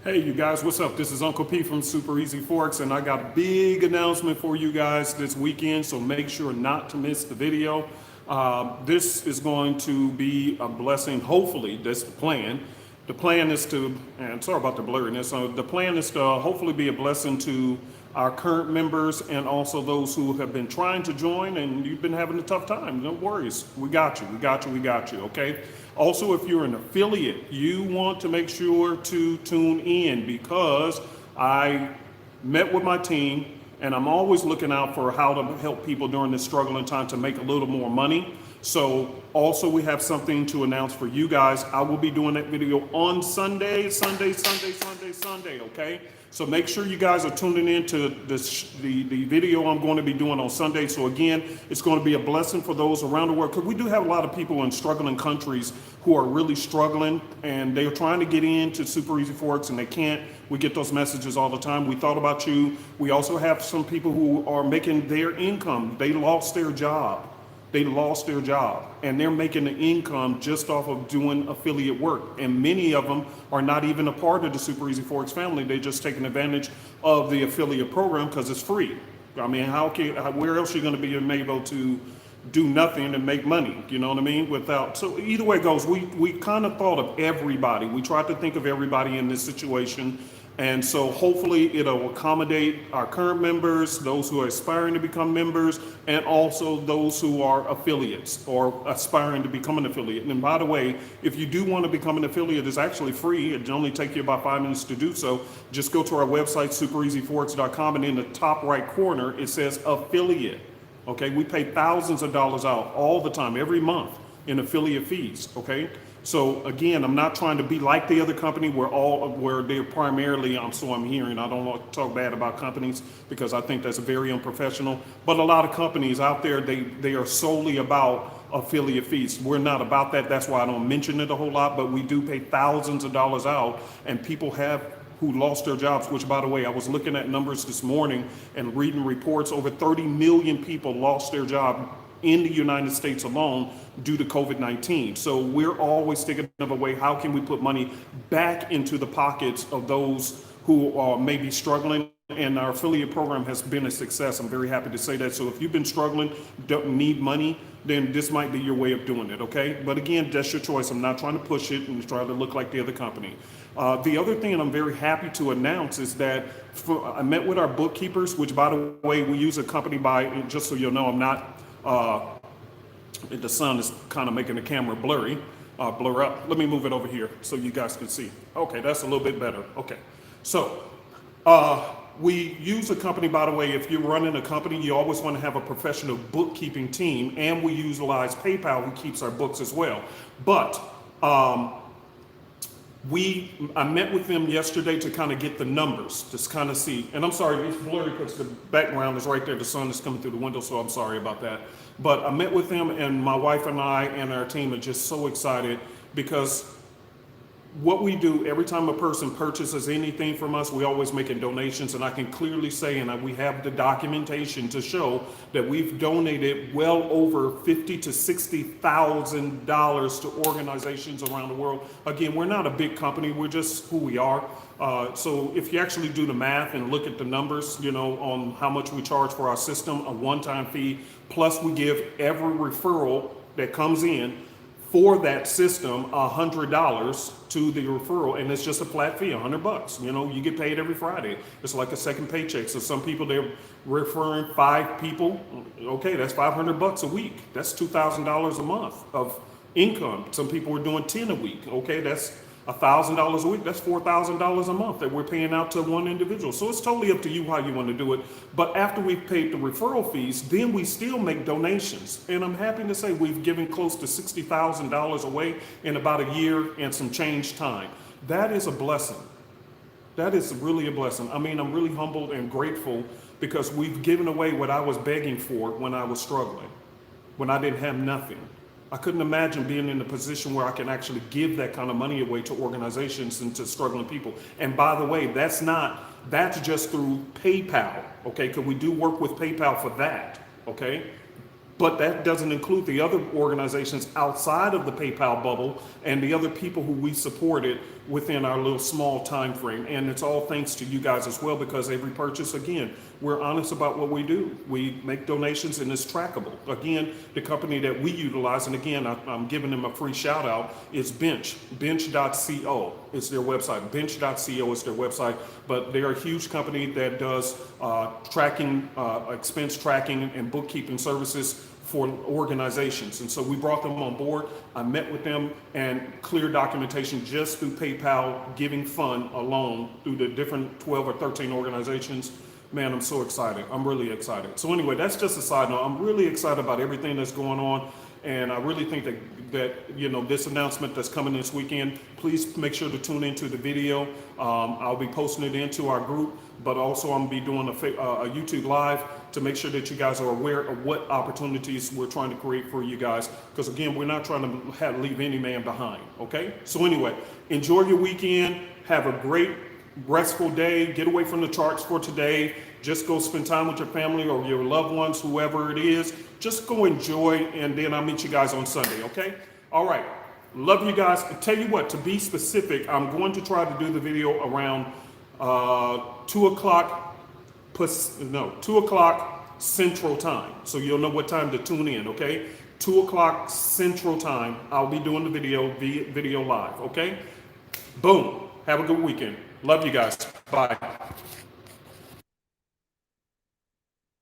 Hey, you guys, what's up? This is Uncle P from Super Easy Forex, and I got a big announcement for you guys this weekend, so make sure not to miss the video. This is going to be a blessing. Hopefully, that's the plan. The plan is to, and sorry about the blurriness, the plan is to hopefully be a blessing to our current members and also those who have been trying to join and you've been having a tough time. No worries. We got you. We got you. We got you. Okay. Also, if you're an affiliate, you want to make sure to tune in because I met with my team and I'm always looking out for how to help people during this struggling time to make a little more money. So also we have something to announce for you guys. I will be doing that video on Sunday, okay? So make sure you guys are tuning in to the video I'm going to be doing on Sunday. So again, it's going to be a blessing for those around the world because we do have a lot of people in struggling countries who are really struggling and they're trying to get into Super Easy Forex and they can't. We get those messages all the time. We thought about you. We also have some people who are making their income. They lost their job. They lost their job and they're making the income just off of doing affiliate work. And many of them are not even a part of the Super Easy Forex family. They're just taking advantage of the affiliate program because it's free. I mean, where else are you going to be able to do nothing and make money? You know what I mean? So either way it goes, we kind of thought of everybody. We tried to think of everybody in this situation. And so hopefully it'll accommodate our current members, those who are aspiring to become members, and also those who are affiliates or aspiring to become an affiliate. And by the way, if you do want to become an affiliate, it's actually free. It only takes you about 5 minutes to do so. Just go to our website, superezforex.com, and in the top right corner, it says affiliate. Okay, we pay thousands of dollars out all the time, every month in affiliate fees, okay? So again, I'm not trying to be like the other company where they're primarily, I'm hearing, I don't want to talk bad about companies because I think that's very unprofessional, but a lot of companies out there, they are solely about affiliate fees. We're not about that. That's why I don't mention it a whole lot, but we do pay thousands of dollars out and people who lost their jobs, which by the way, I was looking at numbers this morning and reading reports, over 30 million people lost their job in the United States alone due to COVID-19. So we're always thinking of a way, how can we put money back into the pockets of those who are maybe struggling? And our affiliate program has been a success. I'm very happy to say that. So if you've been struggling, don't need money, then this might be your way of doing it, okay? But again, that's your choice. I'm not trying to push it and try to look like the other company. The other thing that I'm very happy to announce is that I met with our bookkeepers, which by the way, we use a company just so you'll know, I'm not, the sun is kind of making the camera blur up. Let me move it over here so you guys can see. Okay, that's a little bit better. Okay, so we use a company, by the way, if you're running a company, you always want to have a professional bookkeeping team, and we utilize PayPal, who keeps our books as well. But I met with them yesterday to kind of get the numbers, to kind of see, and I'm sorry, it's blurry because the background is right there, the sun is coming through the window, so I'm sorry about that. But I met with them, and my wife and I and our team are just so excited because what we do every time a person purchases anything from us, we always making donations, and I can clearly say, and we have the documentation to show that we've donated well over $50,000 to $60,000 to organizations around the world. Again, we're not a big company; we're just who we are. So if you actually do the math and look at the numbers, you know, on how much we charge for our system, a one-time fee, plus we give every referral that comes in for that system $100 to the referral, and it's just a flat fee, $100. You know, you get paid every Friday. It's like a second paycheck. So some people, they're referring 5 people. Okay, that's $500 a week. That's $2,000 a month of income. Some people are doing 10 a week. Okay, that's $1,000 a week. That's $4,000 a month that we're paying out to one individual. So it's totally up to you how you want to do it. But after we've paid the referral fees, then we still make donations. And I'm happy to say we've given close to $60,000 away in about a year and some change time. That is a blessing. That is really a blessing. I mean, I'm really humbled and grateful because we've given away what I was begging for when I was struggling, when I didn't have nothing. I couldn't imagine being in a position where I can actually give that kind of money away to organizations and to struggling people. And by the way, that's just through PayPal, okay? Because we do work with PayPal for that, okay? But that doesn't include the other organizations outside of the PayPal bubble and the other people who we supported within our little small time frame. And it's all thanks to you guys as well, because every purchase, again, we're honest about what we do. We make donations and it's trackable. Again, the company that we utilize, and again, I'm giving them a free shout out, is bench.co. It's their website. Bench.co is their website, but they're a huge company that does tracking, expense tracking and bookkeeping services for organizations. And so we brought them on board. I met with them, and clear documentation just through PayPal giving fund alone through the different 12 or 13 organizations. Man, I'm so excited. I'm really excited. So anyway, that's just a side note. I'm really excited about everything that's going on. And I really think that you know, this announcement that's coming this weekend, please make sure to tune into the video. I'll be posting it into our group, but also I'm gonna be doing a YouTube live to make sure that you guys are aware of what opportunities we're trying to create for you guys. Because again, we're not trying to leave any man behind, okay? So anyway, enjoy your weekend. Have a great, restful day. Get away from the charts for today. Just go spend time with your family or your loved ones, whoever it is. Just go enjoy, and then I'll meet you guys on Sunday, okay? All right. Love you guys. I tell you what, to be specific, I'm going to try to do the video around 2 o'clock Central Time. So you'll know what time to tune in, okay? 2 o'clock Central Time, I'll be doing the video live, okay? Boom. Have a good weekend. Love you guys. Bye.